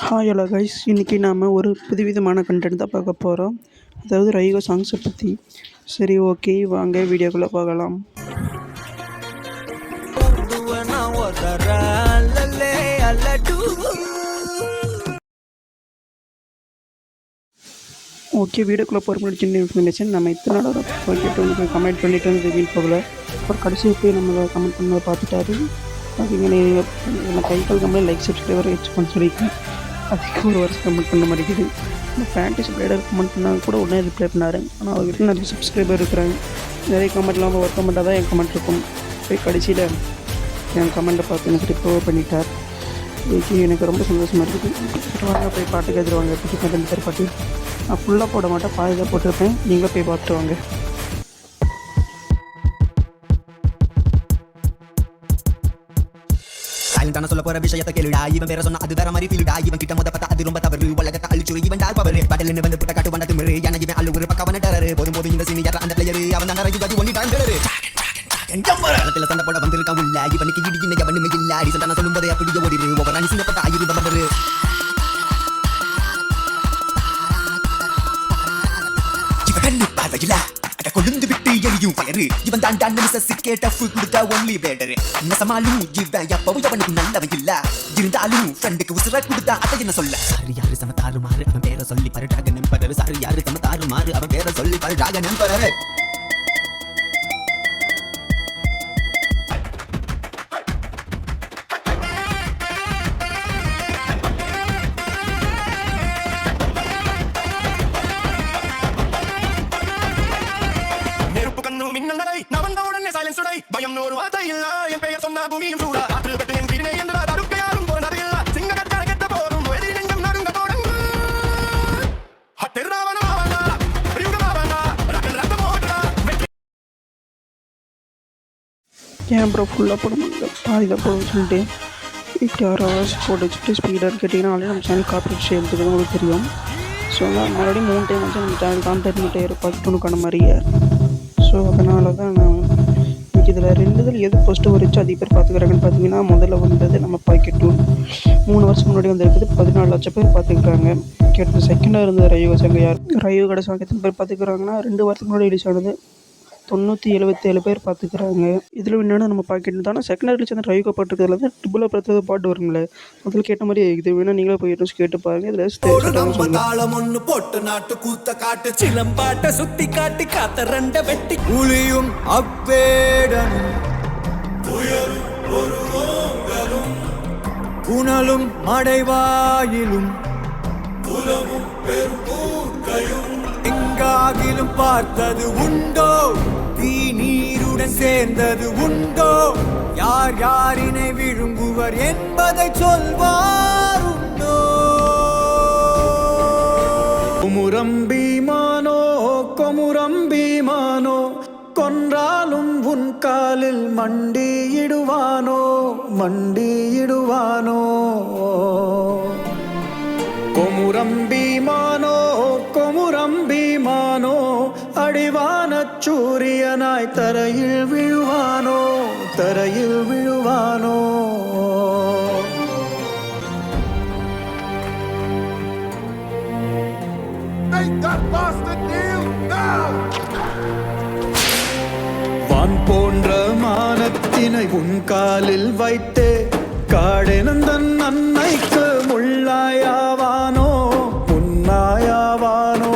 Hi hello guys, இன்றைக்கி நாம் ஒரு புதுவிதமான கண்டென்ட் தான் பார்க்க போகிறோம். அதாவது ரைகோ சாங்ஸை பற்றி. சரி, ஓகே, வாங்க வீடியோக்குள்ளே போகலாம். ஓகே, வீடியோக்குள்ளே போகிற முன்னாடி சின்ன இன்ஃபர்மேஷன். நம்ம இத்தனை நாள் ஓகே கமெண்ட் பண்ணிட்டு வந்து வீல் போகல. அப்புறம் கடைசி போய் நம்ம கமெண்ட் பண்ண பார்த்துட்டாரு. அதுங்க என்ன கைகள் கம்பெனி லைக் சப்ஸ்கிரைபர் வச்சுக்கோன்னு சொல்லியிருக்கேன். அதுக்கு ஒரு வருஷம் கமெண்ட் பண்ண மாட்டேங்குது. இந்த ஃபேண்டசி பிளேடர் கமெண்ட் பண்ணால் கூட உடனே ரிப்ளை பண்ணார். ஆனால் அவர்கிட்ட நிறைய சப்ஸ்கிரைபர் இருக்கிறாங்க. நிறைய கமெண்ட் இல்லாமல் ஒர்க் கமெண்ட்டாக தான் என் கமெண்ட் இருக்கும். போய் கடைசியில் என் கமெண்ட்டை பார்த்து எனக்கு ரிப்ளை பண்ணிட்டார். இதுக்கு எனக்கு ரொம்ப சந்தோஷமாக இருக்குது. வாங்க போய் பாட்டு கேட்டுருவாங்க. புது கண்டென்ட் பேர் பாட்டு நான் ஃபுல்லாக போட மாட்டேன், பாதி தான் போட்டிருப்பேன். நீங்களே போய் பார்த்துருவாங்க. தான சொல்ல போற விஷயத்தை கேளுடா. இவன் பேர சொன்னா அது வேற மாதிரி ஃபீல்டா. இவன் கிட்ட மொத பார்த்தா அது ரொம்ப தவறு. உலகத்தை அழிச்சுரு இவன் டால் பவர். படல்னு வந்து புட்ட காட்டு வந்தது மிரு. எனக்கு இவன் அள்ளு ஒரு பக்கவன டரரு. போதும் இந்த சீனியர் அந்த பிளேயர் அவன் தான் ரஜிகாதி ஒன்னி டான் டரரு. ஜம்பரத்துல சண்டை போட வந்திருக்கான் உள்ள. இவனுக்கு இடி இன்னைக்கு அவனுமே இல்ல. அடிசண்டான சொல்லும் போதே அப்படியே ஓடிரு. ஒவ்வொரு அணி சிங்கப்பட்ட ஆயிரு பவரு. இவன் கண்ணு பார்வையில கொழுந்து விட்டு எரியும் பயரு. இவன் தான் தான் மிஸ்ஸஸ் கேட்டஃப் கொடுத்த ஒன்லி பிளேடர். நசமாலும் இவன் எப்பவும் அவனுக்கு நல்லவன் இல்ல. இருந்தாலும் ஃப்ரெண்டுக்கு உசுர கொடுத்தா அதை என்ன சொல்ல. சாரி யாரு சமத்தாறு மாறு அவன் பேரை சொல்லி பரட்டாக நம்பரு. சாரி யாரு சமத்தாறு மாறு அவன் பேரை சொல்லி பரட்டாக நம்பரு. பயம் நூறு வார்த்தை இல்ல. என் பெயர் சொன்னா பூமியும் சூடா. ஆற்று பெற்று என் வீரனே என்றா தடுக்க யாரும் போனது இல்ல. சிங்க கட்டான கெட்ட போரும் எதிரி நெஞ்சம் நடுங்க தொடங்கு. ஹட்டெர்ராவனா அவனா ரியுகமாவனா ரக்கன் ரத்த மோட்டா. ஏன் ப்ரோ ஃபுல்லாக போட முடியல, பாதி தான் போட சொல்லிட்டு 8 hours போட்டு வச்சுட்டு ஸ்பீடாக கேட்டிங்கன்னா ஆல்ரெடி நம்ம சேனல் காப்பி எடுத்துக்கிறது உங்களுக்கு தெரியும். ஸோ மறுபடியும் 3 டைம் வச்சு நம்ம சேனல் கான்டென்ட் மட்டும் பார்த்துக்கணுக்கான மாதிரியே. ஸோ அதனால தான் நான் இதில் 2 இதில் எது ஃபஸ்ட்டு வரைச்சு அதிக பேர் பார்த்துக்கிறாங்கன்னு பார்த்தீங்கன்னா, முதல்ல வந்தது நம்ம பாக்கெட் டூல். 3 வருஷம் முன்னாடி வந்துருக்குது. 14 லட்சம் பேர் பார்த்துக்கிறாங்க. கேட்டது செகண்டாக இருந்தது ரையோ சாங். யார் ரையோ கடை சாங் எத்தனை பேர் பார்த்துக்கிறாங்கன்னா, 2 வருஷத்துக்கு முன்னாடி ரிலீஸ் ஆனது 977 பேர் பார்த்துக்கிறாங்க. இதில் என்னென்னா நம்ம பாக்கெட் தானே செகண்ட் ரிலீஸ் அந்த ரையோ பாட்டுக்கிறதுல வந்து ட்ரிபிளாக பார்த்து பாட்டு வருங்களே, அதில் கேட்ட மாதிரி இது வேணா நீங்களே போய் கேட்டு பாருங்க. இதில் போட்டு நாட்டு கூத்த காட்டு சிலம்பாட்ட சுத்தி காட்டி காத்த ரெண்ட வெட்டி புலியும் அப்பேடனும் புனலும் மடைவாயிலும் எங்காகிலும் பார்த்தது உண்டோ? தீ நீருடன் சேர்ந்தது உண்டோ? யார் யாரினை விழுங்குவர் என்பதை சொல்வார் உண்டோ? கொமுரம்பீமானோ கொமுரம்பீமானோ கொன்றாலும் உன் காலில் மண்டியிடுவானோ மண்டியிடுவானோ. கொமுரம்பீமானோ கொமுரம்பீமானோ அடிவான சூரியனாய் தரையில் விழுவானோ தரையில் விழுவானோ. வான் போன்ற மானத்தினை உன் காலில் வைத்தே காடெனந்தன் அன்னைக்கு முள்ளாயாவானோ முன்னாயாவானோ.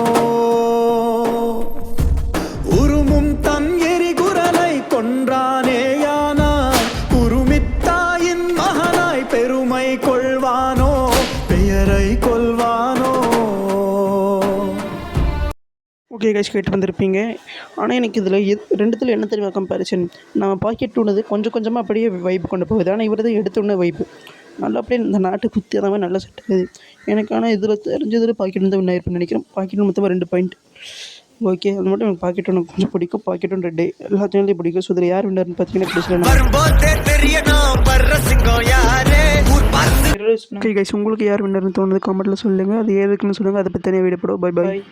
உருமும் தன் எரிகுரலை கொன்றானேயானாய் உருமித்தாயின் மகனாய் பெருமை கொள்வானோ பெயரை கொள்வானோ. ஓகே கைஸ், கேட்டு வந்திருப்பீங்க. ஆனால் எனக்கு இதில் 2த்தில் என்ன தெரியுமா கம்பேரிசன்? நம்ம பாக்கெட் டூனது கொஞ்சம் கொஞ்சமாக அப்படியே வைப்பு கொண்டு போகுது. ஆனால் இவர் தான் எடுத்தோன்னே வைப்பு நல்லா அப்படியே இந்த நாட்டு குத்தி அந்த மாதிரி நல்லா செட் ஆகுது எனக்கு. ஆனால் இதில் தெரிஞ்சதில் பாக்கெட் வந்து ஒன்றா இருப்பேன்னு நினைக்கிறேன். பாக்கெட் மொத்தமாக 2 பாயிண்ட். ஓகே, அது மட்டும் எனக்கு பாக்கெட் ஒன்று கொஞ்சம் பிடிக்கும். பாக்கெட் ஒன்று ரெட்டே எல்லா சேனலையும் பிடிக்கும். ஸோ இதில் யார் வின்னர்னு பார்த்தீங்கன்னா ஓகே கைஸ், உங்களுக்கு யார் வின்னர்னு தோணுது கமெண்ட்டில் சொல்லுங்கள். அது எதுக்குன்னு சொல்லுங்கள். அதை பற்றி தனியாக வீடியோ போடுவோம். Bye bye.